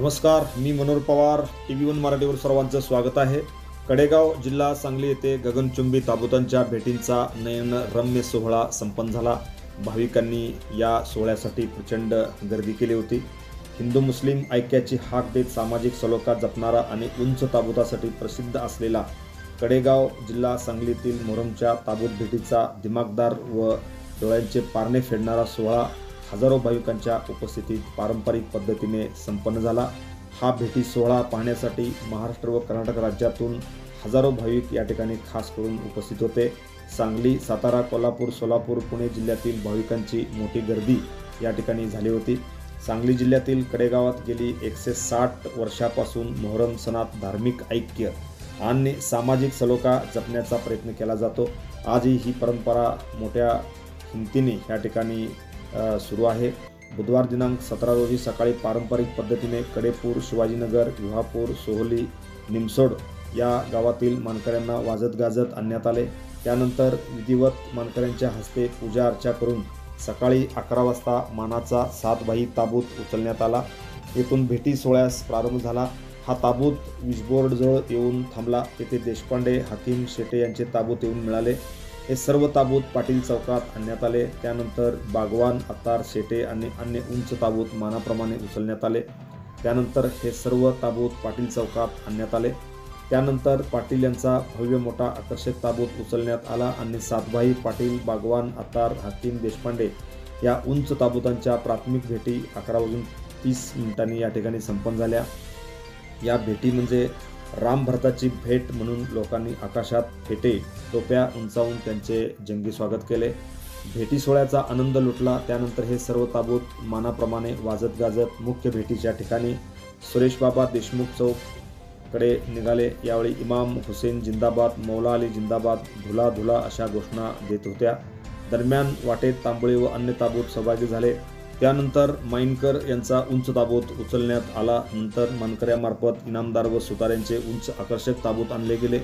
नमस्कार, मी मनोहर पवार. TV1 मराठीवर सर्वांचं स्वागत आहे. कडेगाव जिल्हा सांगली येथे गगनचुंबी ताबुतांच्या भेटींचा नयनरम्य सोहळा संपन्न झाला. भाविकांनी या सोहळ्यासाठी प्रचंड गर्दी केली होती. हिंदू मुस्लिम ऐक्याची हाक देत सामाजिक सलोखा जपणारा आणि उंच ताबुतासाठी प्रसिद्ध असलेला कडेगाव जिल्हा सांगलीतील मोहरमच्या ताबूत भेटीचा दिमागदार व डोळ्यांचे पारणे फेडणारा सोहळा हजारो भाविकांच्या उपस्थितीत पारंपरिक पद्धतीने संपन्न झाला. हा भेटी सोहळा पाहण्यासाठी महाराष्ट्र व कर्नाटक राज्यातून हजारो भाविक या ठिकाणी खास करून उपस्थित होते. सांगली, सातारा, कोल्हापूर, सोलापूर, पुणे जिल्ह्यातील भाविकांची मोठी गर्दी या ठिकाणी झाली होती. सांगली जिल्ह्यातील कडेगावात गेली 160 वर्षापासून मोहरम सणात धार्मिक ऐक्य आणि सामाजिक सलोखा जपण्याचा प्रयत्न केला जातो. आजही ही परंपरा मोठ्या हिमतीने या ठिकाणी सुरू आहे. बुधवार दिनांक 17 रोजी सकाळी पारंपरिक पद्धतीने कडेपूर, शिवाजीनगर, विहापूर, सोहली, निमसोड या गावातील मानकऱ्यांना वाजत गाजत आणण्यात आले. त्यानंतर विधिवत मानकऱ्यांच्या हस्ते पूजा अर्चा करून सकाळी 11 वाजता मानाचा 7 भाई ताबूत उचलण्यात आला. येथून भेटी सोहळ्यास प्रारंभ झाला. हा ताबूत विजबोर्डजवळ येऊन थांबला. तेथे देशपांडे, हाकीम, शेटे यांचे ताबूत येऊन मिळाले. हे सर्व ताबूत पाटील चौकात आणण्यात आले. त्यानंतर बागवान, अत्तार, शेटे आणि अन्य उंच ताबूत मानाप्रमाणे उचलण्यात आले. त्यानंतर हे सर्व ताबूत पाटील चौकात आणण्यात आले. त्यानंतर पाटील यांचा भव्य मोठा आकर्षक ताबूत उचलण्यात आला आणि सातभाई पाटील, बागवान, अत्तार, हाकीम, देशपांडे या उंच ताबूतांच्या प्राथमिक भेटी 11:30 या ठिकाणी संपन्न झाल्या. या भेटी म्हणजे राम भरताची भेट म्हणून लोकांनी आकाशात फेटे टोप्या उंचावून त्यांचे जंगी स्वागत केले. भेटी सोहळ्याचा आनंद लुटला. त्यानंतर हे सर्व ताबूत मानाप्रमाणे वाजत गाजत मुख्य भेटीच्या ठिकाणी सुरेशबाबा देशमुख चौककडे निघाले. यावेळी इमाम हुसेन जिंदाबाद, मौला अली जिंदाबाद, धुला धुला अशा घोषणा देत होत्या. दरम्यान वाटेत तांबोळी व अन्य ताबूत सहभागी झाले. त्यानंतर माईनकर यांचा उंच ताबूत उचलण्यात आला. नंतर मानकऱ्यामार्फत इनामदार व सुताऱ्यांचे उंच आकर्षक ताबूत आणले गेले.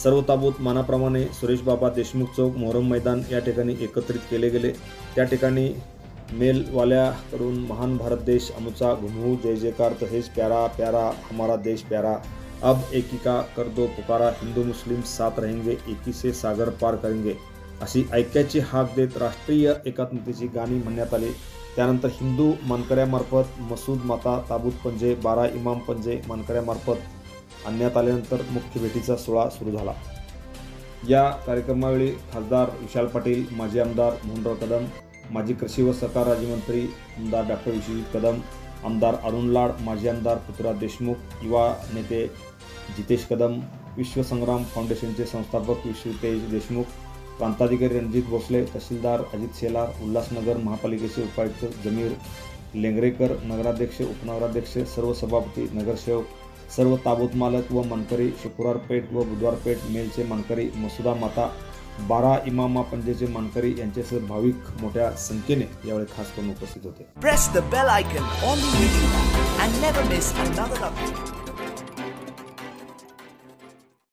सर्व ताबूत मानाप्रमाणे सुरेशबाबा देशमुख चौक मोहरम मैदान या ठिकाणी एकत्रित केले गेले. त्या ठिकाणी मेलवाल्याकडून महान भारत देश अमुचा घुमू जय जयकार तहेज प्यारा प्यारा हमारा देश प्यारा, अब एकी का कर दो पुकारा, हिंदू मुस्लिम साथ रहेंगे, एकी से सागर पार करेंगे अशी ऐक्याची हाक देत राष्ट्रीय एकात्मतेची गाणी म्हणण्यात आली. त्यानंतर हिंदू मानकऱ्यामार्फत मसूद माता ताबूत पंजे, 12 इमाम पंजे मानकऱ्यामार्फत आणण्यात आल्यानंतर मुख्य भेटीचा सोहळा सुरू झाला. या कार्यक्रमावेळी खासदार विशाल पाटील, माजी आमदार मोहनराव कदम, माजी कृषी व सहकार राज्यमंत्री आमदार डॉक्टर विश्वजित कदम, आमदार अरुण लाड, माजी आमदार पृथ्वीराज देशमुख, युवा नेते जितेश कदम, विश्वसंग्राम फाउंडेशनचे संस्थापक विश्वतेज देशमुख, प्रांताधिकारी रणजित भोसले, तहसीलदार अजित शेलार, उल्हासनगर महापालिकेचे उपायुक्त जमीर लेंगरेकर, नगराध्यक्ष, उपनगराध्यक्ष, सर्व सभापती, नगरसेवक, सर्व ताबूत मालक व मानकरी, शुक्रवार पेठ व बुधवार पेठ मेलचे मानकरी, मसुदा माता, 12 इमामा पंजेचे मानकरी यांच्यासह भाविक मोठ्या संख्येने यावेळी खास करून उपस्थित होते. Press the bell icon on the video and never miss another update.